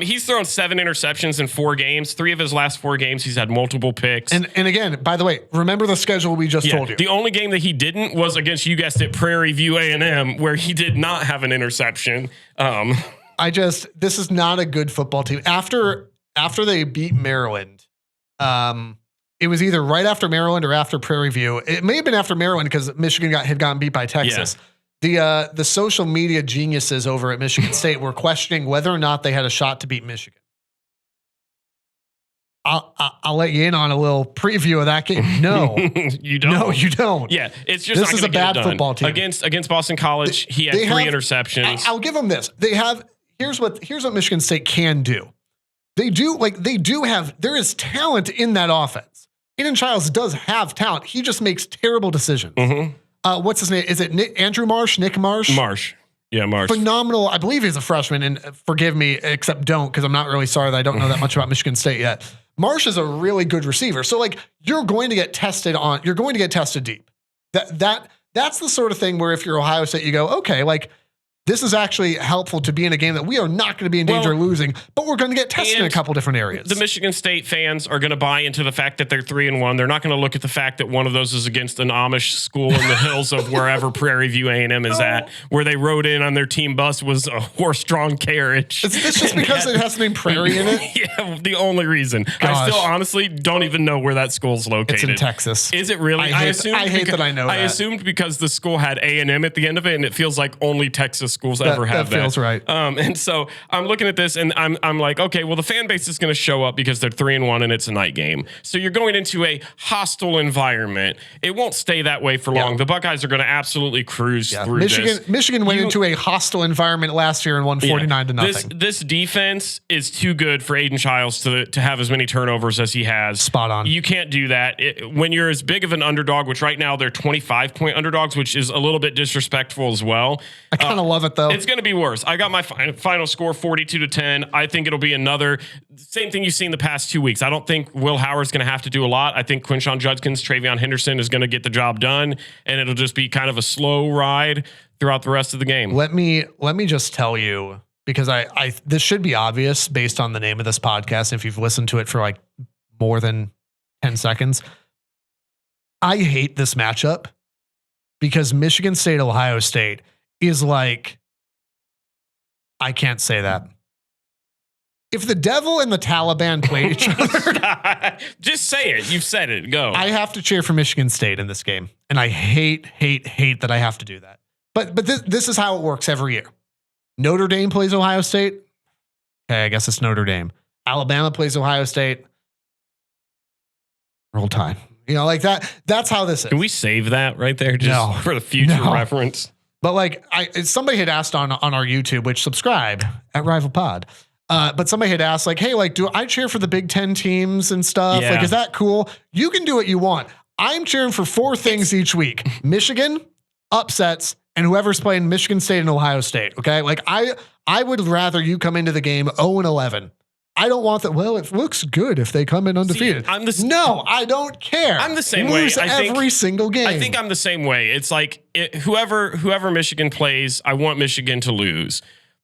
He's thrown 7 interceptions in 4 games. 3 of his last 4 games, he's had multiple picks. And again, by the way, remember the schedule we just told you. The only game that he didn't was against, you guessed it, Prairie View A&M, where he did not have an interception. This is not a good football team. After they beat Maryland, it was either right after Maryland or after Prairie View. It may have been after Maryland because Michigan had gotten beat by Texas. Yeah. The social media geniuses over at Michigan State were questioning whether or not they had a shot to beat Michigan. I'll let you in on a little preview of that game. No, you don't. No, you don't. Yeah, it's just this is a bad football team against Boston College. He had 3 interceptions. I'll give them this. They have. Here's what Michigan State can do. There is talent in that offense. Aidan Chiles does have talent. He just makes terrible decisions. Mm-hmm. What's his name? Is it Andrew Marsh? Nick Marsh? Marsh. Yeah, Marsh. Phenomenal. I believe he's a freshman, and forgive me, except don't, because I'm not really sorry that I don't know that much about Michigan State yet. Marsh is a really good receiver. So you're going to get tested deep. That's the sort of thing where if you're Ohio State, you go, okay, this is actually helpful to be in a game that we are not going to be in danger of losing, but we're going to get tested in a couple different areas. The Michigan State fans are going to buy into the fact that they're 3-1. They're not going to look at the fact that one of those is against an Amish school in the hills of wherever Prairie View A&M is at, where they rode in on their team bus was a horse-drawn carriage. Is this just because it has the name Prairie in it? Yeah, the only reason. Gosh. I still honestly don't even know where that school's located. It's in Texas. Is it really? I hate that I know that. I assumed because the school had A&M at the end of it, and it feels like only Texas schools ever have that. That feels right. And so I'm looking at this and I'm like, okay, well, the fan base is going to show up because they're 3-1 and it's a night game. So you're going into a hostile environment. It won't stay that way for long. The Buckeyes are going to absolutely cruise through this. Michigan went into a hostile environment last year and won 49-0. This defense is too good for Aidan Chiles to have as many turnovers as he has. Spot on. You can't do that. When you're as big of an underdog, which right now they're 25-point underdogs, which is a little bit disrespectful as well. I kind of love it, though. It's going to be worse. I got my final score 42-10. I think it'll be another same thing you've seen the past 2 weeks. I don't think Will Howard's going to have to do a lot. I think Quinshon Judkins, Travion Henderson is going to get the job done, and it'll just be kind of a slow ride throughout the rest of the game. Let me just tell you, because this should be obvious based on the name of this podcast. If you've listened to it for like more than 10 seconds, I hate this matchup because Michigan State, Ohio State is like, I can't say that. If the devil and the Taliban play each other, just say it. You've said it. Go. I have to cheer for Michigan State in this game. And I hate that I have to do that. But this is how it works every year. Notre Dame plays Ohio State. Okay, I guess it's Notre Dame. Alabama plays Ohio State. Roll Tide. You know, like that. That's how this is. Can we save that right there just for the future reference? But like somebody had asked on our YouTube, which subscribe at Rival Pod. But somebody had asked, like, hey, like, do I cheer for the Big Ten teams and stuff? Yeah. Like, is that cool? You can do what you want. I'm cheering for 4 things each week: Michigan, upsets, and whoever's playing Michigan State and Ohio State. Okay, like I would rather you come into the game 0-11. I don't want that. Well, it looks good if they come in undefeated. No, I don't care. I'm the same Lose way. every single game. I think I'm the same way. It's like whoever Michigan plays, I want Michigan to lose.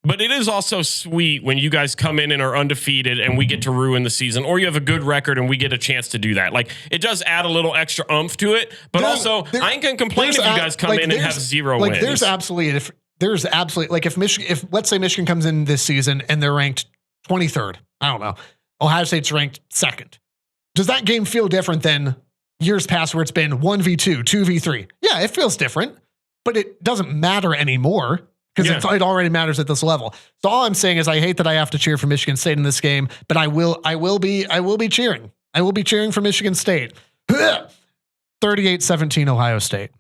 But it is also sweet when you guys come in and are undefeated and we get to ruin the season, or you have a good record and we get a chance to do that. Like, it does add a little extra oomph to it, but I ain't gonna complain if you guys come in and have 0 wins. There's absolutely, like if let's say Michigan comes in this season and they're ranked 23rd, I don't know, Ohio State's ranked 2nd. Does that game feel different than years past where it's been 1v2, 2v3? Yeah, it feels different, but it doesn't matter anymore. Because it already matters at this level. So all I'm saying is I hate that I have to cheer for Michigan State in this game, but I will be cheering. I will be cheering for Michigan State. 38-17 Ohio State.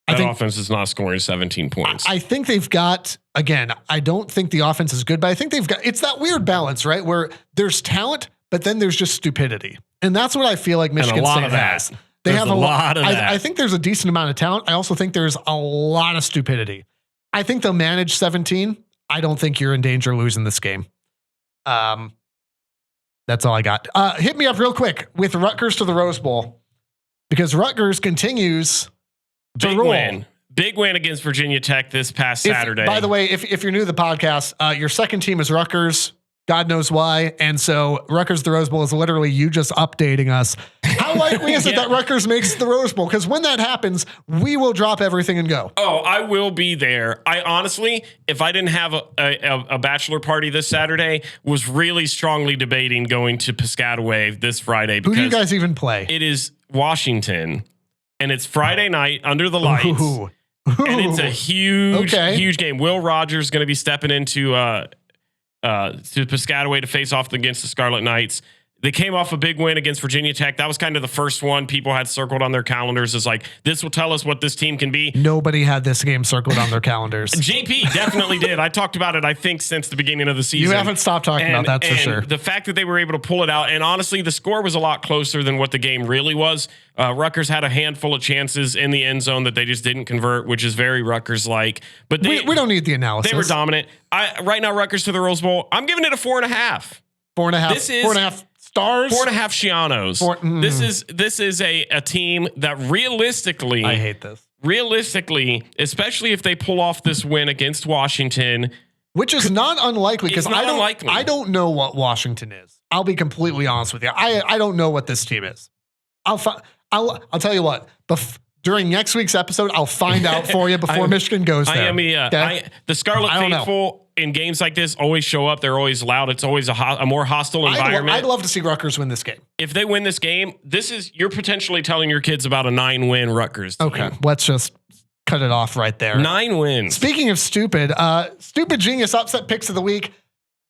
That offense is not scoring 17 points. I think they've got, again, I don't think the offense is good, but I think they've got, it's that weird balance, right? Where there's talent, but then there's just stupidity. And that's what I feel like Michigan State has. They have a lot of that. I think there's a decent amount of talent. I also think there's a lot of stupidity. I think they'll manage 17. I don't think you're in danger of losing this game. That's all I got. Hit me up real quick with Rutgers to the Rose Bowl, because Rutgers continues to roll. Big win against Virginia Tech this past Saturday. By the way, if you're new to the podcast, your second team is Rutgers. God knows why. And so Rutgers the Rose Bowl is literally you just updating us. How likely is it that Rutgers makes the Rose Bowl? Because when that happens, we will drop everything and go. Oh, I will be there. I honestly, if I didn't have a bachelor party this Saturday, was really strongly debating going to Piscataway this Friday. Who do you guys even play? It is Washington, and it's Friday night under the lights. Ooh. And it's a huge game. Will Rogers going to be stepping into Piscataway to face off against the Scarlet Knights. They came off a big win against Virginia Tech. That was kind of the first one people had circled on their calendars as like, this will tell us what this team can be. Nobody had this game circled on their calendars. JP definitely did. I talked about it, I think, since the beginning of the season. You haven't stopped talking about that for sure. The fact that they were able to pull it out, and honestly, the score was a lot closer than what the game really was. Rutgers had a handful of chances in the end zone that they just didn't convert, which is very Rutgers-like. But we don't need the analysis. They were dominant. Right now, Rutgers to the Rose Bowl, I'm giving it a 4.5. 4.5. This is 4.5 stars. 4.5 Shianos. This is a team that realistically, I hate this. Realistically, especially if they pull off this win against Washington, which is not unlikely, because I don't know what Washington is. I'll be completely honest with you. I don't know what this team is. I'll tell you what. During next week's episode, I'll find out for you before Michigan goes there. The Scarlet Faithful in games like this always show up. They're always loud. It's always a more hostile environment. I'd love to see Rutgers win this game. If they win this game, you're potentially telling your kids about a 9-win Rutgers team. Okay, let's just cut it off right there. 9 wins. Speaking of stupid genius upset picks of the week.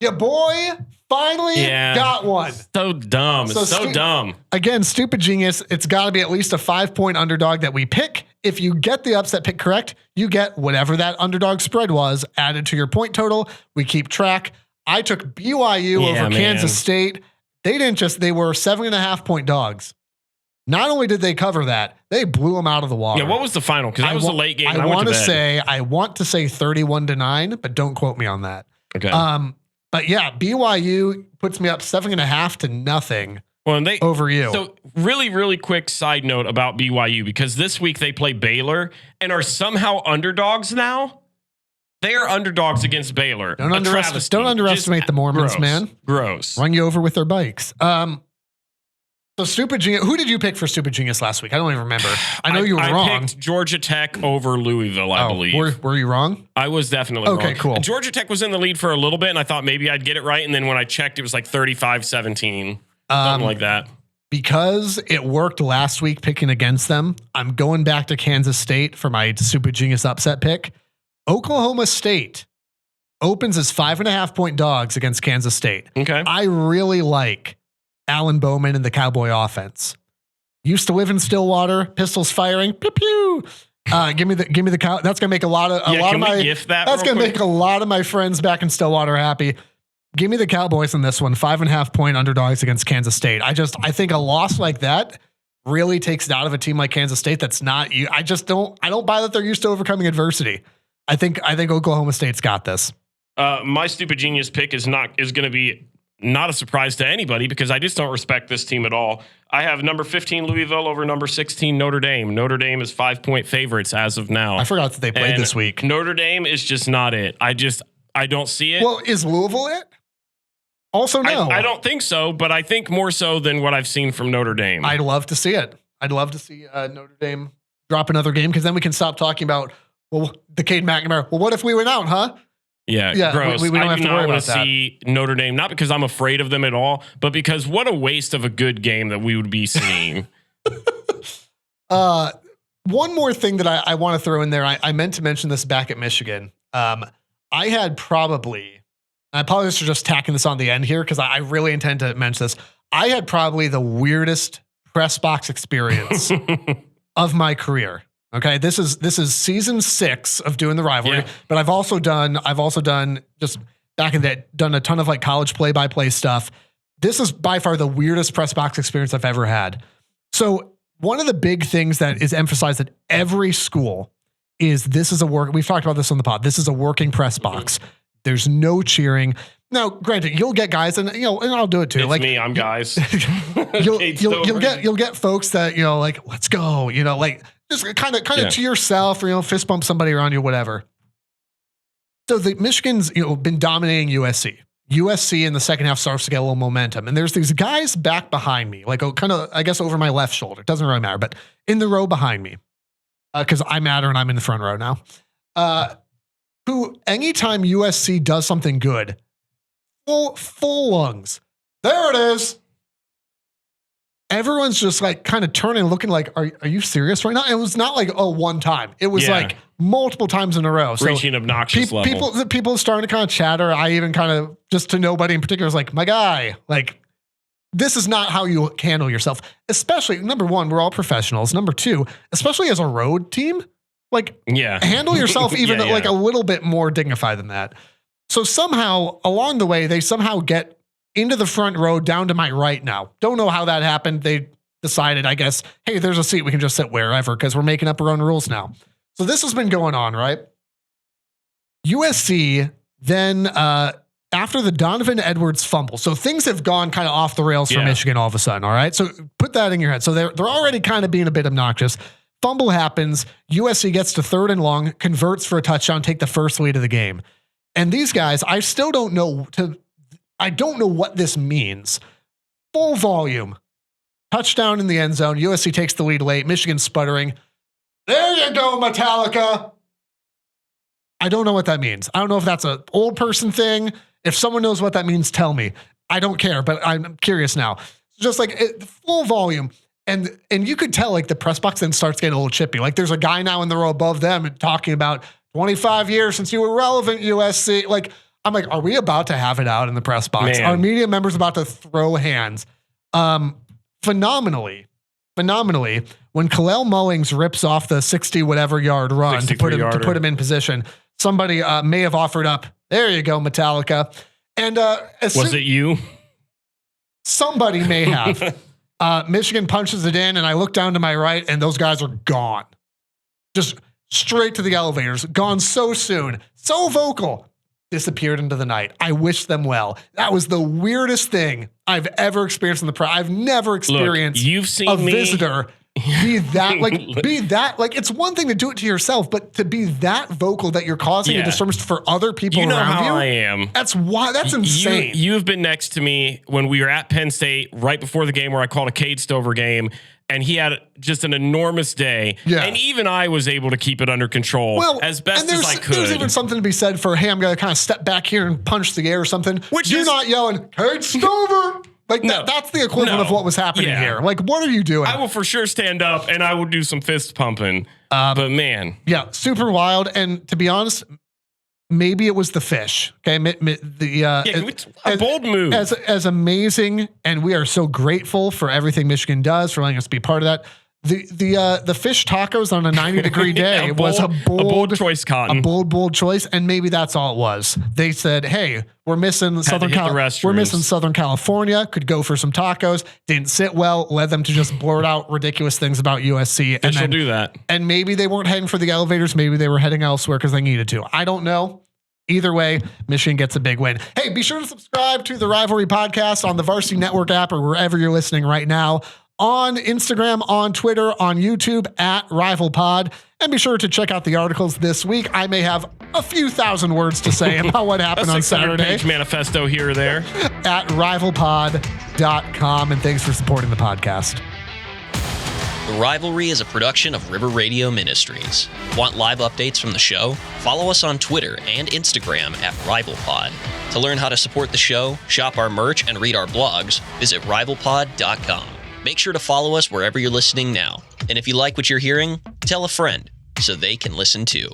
Your boy finally got one. So dumb. So dumb. Again, stupid genius. It's got to be at least a 5-point underdog that we pick. If you get the upset pick correct, you get whatever that underdog spread was added to your point total. We keep track. I took BYU over Kansas State. They were 7.5-point dogs. Not only did they cover that, they blew them out of the water. Yeah, what was the final? Because that was a late game. I want to say 31-9, but don't quote me on that. Okay. But yeah, BYU puts me up 7.5-0 over you. So really, really quick side note about BYU, because this week they play Baylor and are somehow underdogs now. They are underdogs against Baylor. Don't underestimate the Mormons, gross, man. Gross. Run you over with their bikes. So Stupid Genius. Who did you pick for Stupid Genius last week? I don't even remember. I know you were wrong. I picked Georgia Tech over Louisville, I believe. Were you wrong? I was definitely wrong. Okay, cool. Georgia Tech was in the lead for a little bit, and I thought maybe I'd get it right. And then when I checked, it was like 35-17, something like that. Because it worked last week picking against them, I'm going back to Kansas State for my Stupid Genius upset pick. Oklahoma State opens as 5.5-point dogs against Kansas State. Okay. I really like Alan Bowman and the Cowboy offense. Used to live in Stillwater, pistols firing, pew pew. Give me the cow. That's gonna make a lot of my friends back in Stillwater happy. Give me the Cowboys in this one. 5.5-point underdogs against Kansas State. I think a loss like that really takes it out of a team like Kansas State. That's not you. I don't buy that they're used to overcoming adversity. I think Oklahoma State's got this. My Stupid Genius pick is going to be not a surprise to anybody because I just don't respect this team at all. I have number 15 Louisville over number 16 Notre Dame. Notre Dame is 5-point favorites as of now. I forgot that they played this week. Notre Dame is just not it. I don't see it. Well, is Louisville it? Also, no. I don't think so, but I think more so than what I've seen from Notre Dame. I'd love to see it. I'd love to see Notre Dame drop another game because then we can stop talking about, the Cade McNamara. Well, what if we went out, huh? Yeah, gross. We don't have to worry about that. See Notre Dame, not because I'm afraid of them at all, but because what a waste of a good game that we would be seeing. One more thing that I want to throw in there. I meant to mention this back at Michigan. I had probably, I apologize for just tacking this on the end here because I really intend to mention this. I had probably the weirdest press box experience of my career. Okay, this is season 6 of doing the rivalry, but I've also done just back in that done a ton of like college play-by-play stuff. This is by far the weirdest press box experience I've ever had. So one of the big things that is emphasized at every school is we've talked about this on the pod. This is a working press box. There's no cheering. Now, granted, you'll get guys, and I'll do it too. It's like me, I'm guys. you'll get folks that like let's go, like just kind of to yourself, or fist bump somebody around you, whatever. So the Michigan's been dominating USC. USC in the second half starts to get a little momentum, and there's these guys back behind me, like kind of I guess over my left shoulder. It doesn't really matter, but in the row behind me, because I matter and I'm in the front row now. Who anytime USC does something good, full lungs. There it is. Everyone's just like kind of turning and looking like, are you serious right now? It was not like, one time. It was like multiple times in a row. Reaching obnoxious level. People starting to kind of chatter. I even kind of, just to nobody in particular, was like, my guy, like, this is not how you handle yourself. Especially, number one, we're all professionals. Number two, especially as a road team, like, handle yourself even like a little bit more dignified than that. So somehow along the way, they somehow get into the front row down to my right now. Don't know how that happened. They decided, I guess, hey, there's a seat. We can just sit wherever because we're making up our own rules now. So this has been going on, right? USC then, after the Donovan Edwards fumble, so things have gone kind of off the rails for Michigan all of a sudden, all right? So put that in your head. So they're already kind of being a bit obnoxious. Fumble happens. USC gets to 3rd and long, converts for a touchdown, take the first lead of the game. And these guys, I still don't know what this means. Full volume. Touchdown in the end zone. USC takes the lead late. Michigan sputtering. There you go, Metallica. I don't know what that means. I don't know if that's an old person thing. If someone knows what that means, tell me. I don't care, but I'm curious now. Just like full volume. And you could tell like the press box then starts getting a little chippy. Like there's a guy now in the row above them talking about 25 years since you were relevant, USC. Like, I'm like, are we about to have it out in the press box? Are media members about to throw hands? Phenomenally, when Kalel Mullings rips off the 60 whatever yard run to put him in position, somebody may have offered up, there you go, Metallica. And was it you? Somebody may have. Michigan punches it in, and I look down to my right, and those guys are gone. Just straight to the elevators. Gone so soon. So vocal. Disappeared into the night. I wish them well. That was the weirdest thing I've ever experienced in the press. I've never experienced you've seen a visitor be that like it's one thing to do it to yourself, but to be that vocal that you're causing a disturbance for other people around you. You know how I am. That's insane. You have been next to me when we were at Penn State right before the game where I called a Cade Stover game, and he had just an enormous day. Yeah. And even I was able to keep it under control as best as I could. There's even something to be said for, hey, I'm going to kind of step back here and punch the air or something. Which you're not yelling, Cade Stover. Like, that's the equivalent of what was happening here. Like, what are you doing? I will for sure stand up and I will do some fist pumping. But man. Yeah, super wild. And to be honest, maybe it was the fish. Okay. A bold move. As amazing, and we are so grateful for everything Michigan does, for letting us be part of that. The fish tacos on a 90-degree day was a bold choice, Cotton. A bold choice, and maybe that's all it was. They said, "Hey, we're missing Southern California. Could go for some tacos." Didn't sit well. Led them to just blurt out ridiculous things about USC. And then do that. And maybe they weren't heading for the elevators. Maybe they were heading elsewhere because they needed to. I don't know. Either way, Michigan gets a big win. Hey, be sure to subscribe to the Rivalry Podcast on the Varsity Network app or wherever you're listening right now. On Instagram, on Twitter, on YouTube at RivalPod. And be sure to check out the articles this week. I may have a few thousand words to say about what happened on Saturday. Page manifesto here or there. At rivalpod.com. And thanks for supporting the podcast. The Rivalry is a production of River Radio Ministries. Want live updates from the show? Follow us on Twitter and Instagram at RivalPod. To learn how to support the show, shop our merch, and read our blogs, visit rivalpod.com. Make sure to follow us wherever you're listening now. And if you like what you're hearing, tell a friend so they can listen too.